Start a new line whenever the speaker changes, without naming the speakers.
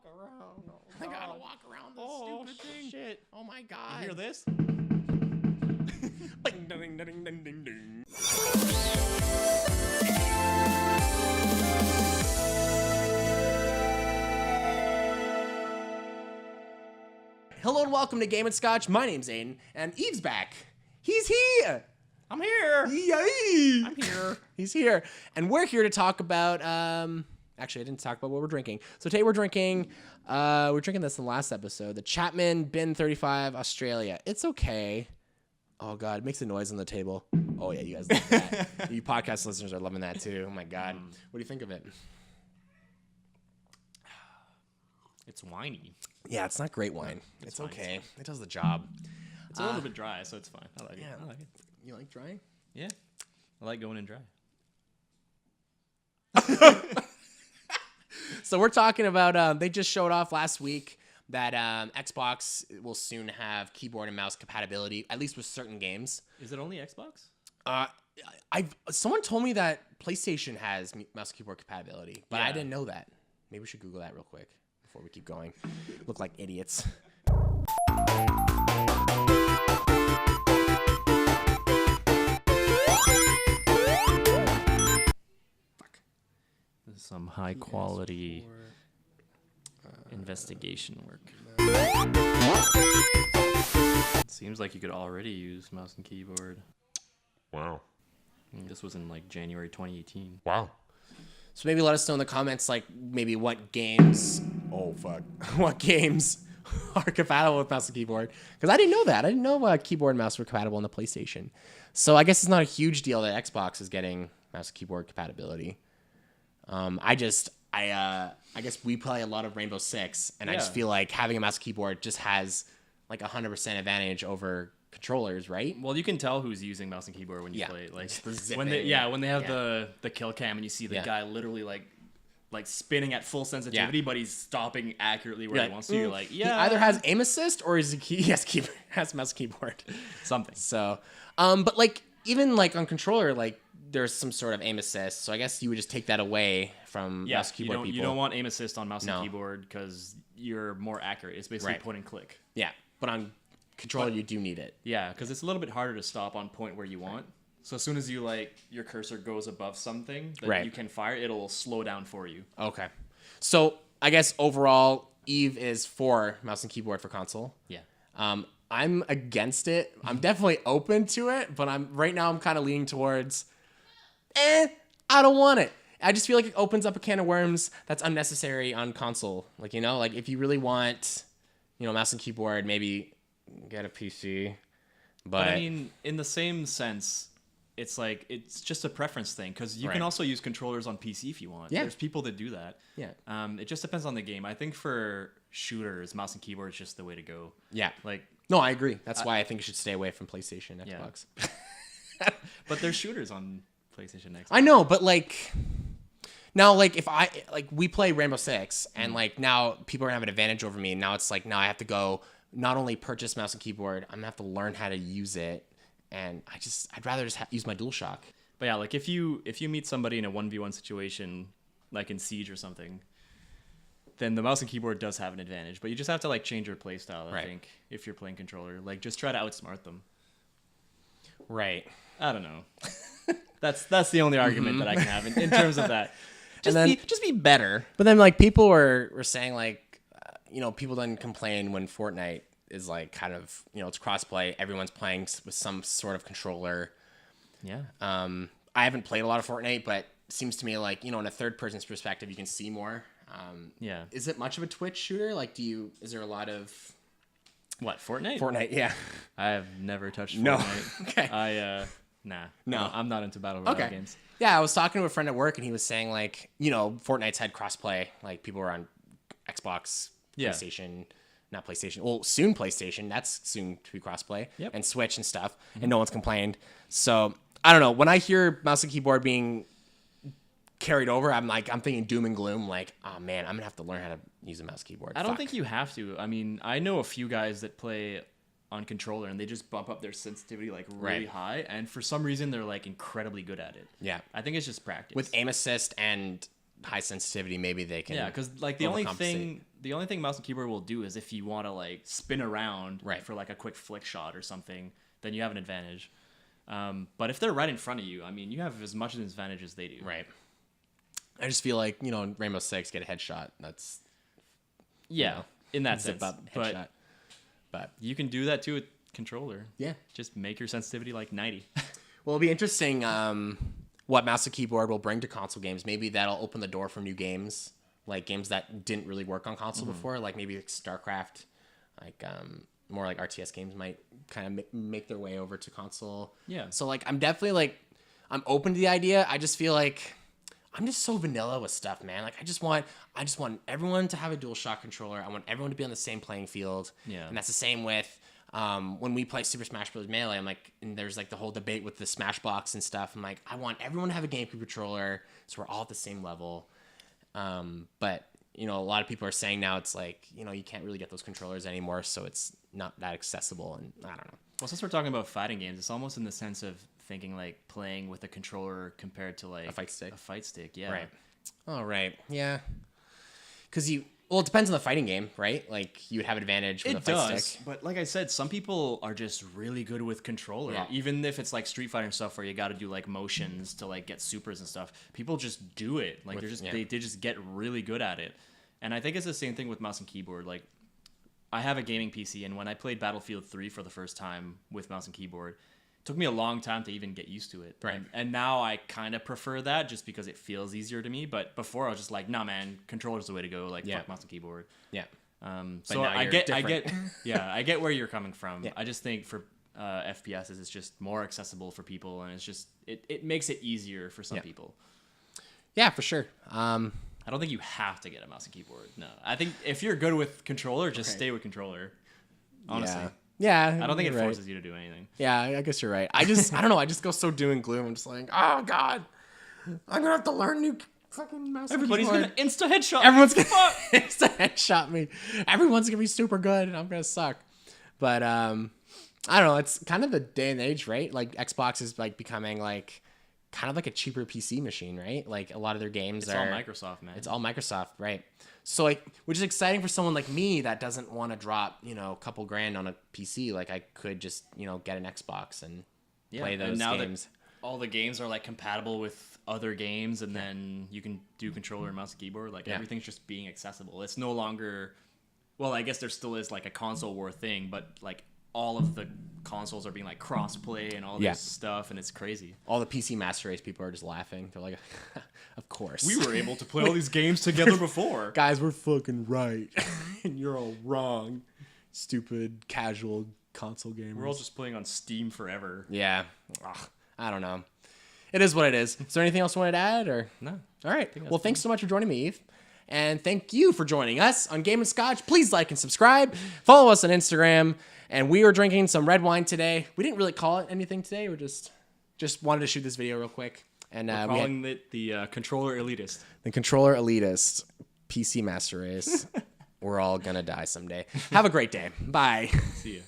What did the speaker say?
walk around. Oh,
I gotta walk around this stupid thing.
Shit.
Oh my god.
You hear this?
Ding, ding, ding, ding, ding, ding. Hello and welcome to Game and Scotch. My name's Aiden, and Eve's back. He's here.
I'm here.
Yay!
I'm here.
He's here, and we're here to talk about. Actually, I didn't talk about what we're drinking. So today we're drinking. We're drinking this in the last episode. The Chapman Bin 35 Australia. It's okay. Oh god, it makes a noise on the table. Oh yeah, you guys love that. You podcast listeners are loving that too. Oh my god, what do you think of it?
It's whiny.
Yeah, it's not great wine. It's
fine,
okay. It does the job.
It's a little bit dry, so it's fine. I like it.
Yeah.
I like it.
You like dry?
Yeah. I like going in dry.
So we're talking about, they just showed off last week that Xbox will soon have keyboard and mouse compatibility, at least with certain games.
Is it only Xbox?
Someone told me that PlayStation has mouse and keyboard compatibility, but I
Yeah.
didn't know that. Maybe we should Google that real quick before we keep going. Look like idiots.
This is some high quality investigation work. It seems like you could already use mouse and keyboard.
Wow.
This was in like January 2018.
Wow.
So maybe let us know in the comments, like, maybe what games... Oh, fuck. What games are compatible with mouse and keyboard. Because I didn't know that. I didn't know keyboard and mouse were compatible on the PlayStation. So I guess it's not a huge deal that Xbox is getting mouse and keyboard compatibility. I guess we play a lot of Rainbow Six, and I just
Yeah.
feel like having a mouse and keyboard just has, like, 100% advantage over controllers, right?
Well, you can tell who's using mouse and keyboard when you
Yeah.
play it. Like
The zipping.
when they have
Yeah.
the kill cam and you see the
Yeah.
guy literally like spinning at full sensitivity, but he's stopping accurately where
You're
he
like,
wants to. You're like,
He
yeah,
either has aim assist or he has mouse and keyboard.
something.
So, but like even like on controller, like there's some sort of aim assist. So I guess you would just take that away from
Yeah,
mouse and keyboard people.
you don't want aim assist on mouse
No.
and keyboard because you're more accurate. It's basically
Right.
point and click.
Yeah, but on controller you do need it.
Yeah, because it's a little bit harder to stop on point where you want. So as soon as you your cursor goes above something that
Right.
you can fire, it'll slow down for you.
Okay, so I guess overall Eve is for mouse and keyboard for console.
Yeah.
I'm against it. I'm definitely open to it, but right now I'm kind of leaning towards, I don't want it. I just feel like it opens up a can of worms that's unnecessary on console. Like, like if you really want, mouse and keyboard, maybe get a PC.
But I mean, in the same sense, it's like it's just a preference thing because you
Right.
can also use controllers on PC if you want.
Yeah.
There's people that do that.
Yeah.
It just depends on the game. I think for shooters, mouse and keyboard is just the way to go.
Yeah.
Like,
No, I agree. That's why I think you should stay away from PlayStation,
Yeah.
Xbox.
but there's shooters on PlayStation Xbox.
I know, but like now, like if we play Rainbow Six, and like now people are gonna have an advantage over me. And now it's like now I have to go not only purchase mouse and keyboard, I'm gonna have to learn how to use it, and I'd rather just use my DualShock.
But yeah, like if you meet somebody in a 1v1 situation, like in Siege or something, then the mouse and keyboard does have an advantage. But you just have to like change your playstyle, I
Right.
think, if you're playing controller. Like just try to outsmart them.
Right.
I don't know. That's the only argument that I can have in terms of that. Just be better.
But then like people were saying like, people don't complain when Fortnite is like kind of it's crossplay. Everyone's playing with some sort of controller.
Yeah.
I haven't played a lot of Fortnite, but it seems to me like, in a third person's perspective, you can see more.
Yeah.
Is it much of a Twitch shooter? Like, is there a lot of
What, Fortnite?
Fortnite? Yeah.
I have never touched
No.
Fortnite.
Okay.
Nah.
No.
I'm not into battle royale
Okay.
games.
Yeah, I was talking to a friend at work, and he was saying like, Fortnite's had crossplay. Like people are on Xbox,
Yeah.
PlayStation, not PlayStation. Well, soon PlayStation. That's soon to be crossplay.
Yep.
And Switch and stuff. And no one's complained. So I don't know. When I hear mouse and keyboard being carried over, I'm thinking doom and gloom. Like, oh man, I'm gonna have to learn how to use a mouse keyboard.
I don't
Fuck.
think you have to. I mean, I know a few guys that play on controller and they just bump up their sensitivity like really
Right.
high, and for some reason they're like incredibly good at it.
Yeah.
I think it's just practice.
With aim assist and high sensitivity, maybe they can.
Yeah, because like the only
overcompensate.
thing the only thing mouse and keyboard will do is if you want to like spin around
Right.
for like a quick flick shot or something, then you have an advantage. But if they're right in front of you, I mean, you have as much of an advantage as they do.
Right. I just feel like, you know, in Rainbow Six, get a headshot. That's
Yeah,
you know,
in that
zip
sense.
up headshot. But
You can do that too with controller.
yeah.
Just make your sensitivity like 90.
Well, it'll be interesting what mouse and keyboard will bring to console games. Maybe that'll open the door for new games, like games that didn't really work on console before, like maybe like StarCraft, like more like RTS games might kind of make their way over to console.
Yeah.
So like I'm definitely like I'm open to the idea. I just feel like I'm just so vanilla with stuff, man. Like I just want everyone to have a DualShock controller. I want everyone to be on the same playing field.
Yeah.
And that's the same with when we play Super Smash Bros. Melee. I'm like, and there's like the whole debate with the Smashbox and stuff. I'm like, I want everyone to have a GameCube controller, so we're all at the same level. But you know, a lot of people are saying now it's like, you know, you can't really get those controllers anymore, so it's not that accessible. And I don't know.
Well, since we're talking about fighting games, it's almost in the sense of thinking like playing with a controller compared to like
A fight stick.
A fight stick, yeah.
Right. All right. Yeah. Because it depends on the fighting game, right? Like you would have advantage with a
It
fight
does,
stick.
but like I said, some people are just really good with controller.
Yeah.
Even if it's like Street Fighter and stuff where you got to do like motions to like get supers and stuff, people just do it. Like they just get really good at it. And I think it's the same thing with mouse and keyboard. Like I have a gaming PC, and when I played Battlefield 3 for the first time with mouse and keyboard, it took me a long time to even get used to it.
Right.
And now I kind of prefer that just because it feels easier to me. But before I was just like, nah, man, controller's the way to go. Like fuck mouse and keyboard.
Yeah.
So
now
I
you're
get,
different.
I get where you're coming from.
Yeah.
I just think for FPSs, it's just more accessible for people, and it's just it makes it easier for some people.
Yeah, for sure.
I don't think you have to get a mouse and keyboard. No, I think if you're good with controller, just stay with controller. Honestly,
Yeah.
I don't think it
you're right.
forces you to do anything.
Yeah, I guess you're right. I don't know. I just go so doom and gloom. I'm just like, oh god, I'm gonna have to learn new fucking mouse.
Everybody's
and
gonna insta headshot.
Everyone's gonna insta headshot me. Everyone's gonna be super good, and I'm gonna suck. But I don't know. It's kind of the day and age, right? Like Xbox is like becoming like kind of like a cheaper PC machine, right? Like a lot of their games
It's all Microsoft, man.
It's all Microsoft, right? So like, which is exciting for someone like me that doesn't want to drop, you know, a couple grand on a PC. Like I could just, you know, get an Xbox and play those
and now
games.
That all the games are like compatible with other games, and then you can do controller and mouse and keyboard. Like everything's just being accessible. It's no longer, well, I guess there still is like a console war thing, but like all of the consoles are being like cross-play and all this stuff, and it's crazy.
All the PC Master Race people are just laughing. They're like, of course.
We were able to play all these games together before.
Guys, we're fucking right. And you're all wrong. Stupid, casual console gamers.
We're all just playing on Steam forever.
Yeah. Ugh, I don't know. It is what it is. Is there anything else you wanted to add? Or
No.
All right. Well, thanks so much for joining me, Eve. And thank you for joining us on Game and Scotch. Please like and subscribe. Follow us on Instagram. And we are drinking some red wine today. We didn't really call it anything today. We just wanted to shoot this video real quick. And
We're calling it the controller elitist.
the controller elitist PC Master Race. We're all gonna die someday. Have a great day. Bye.
See ya.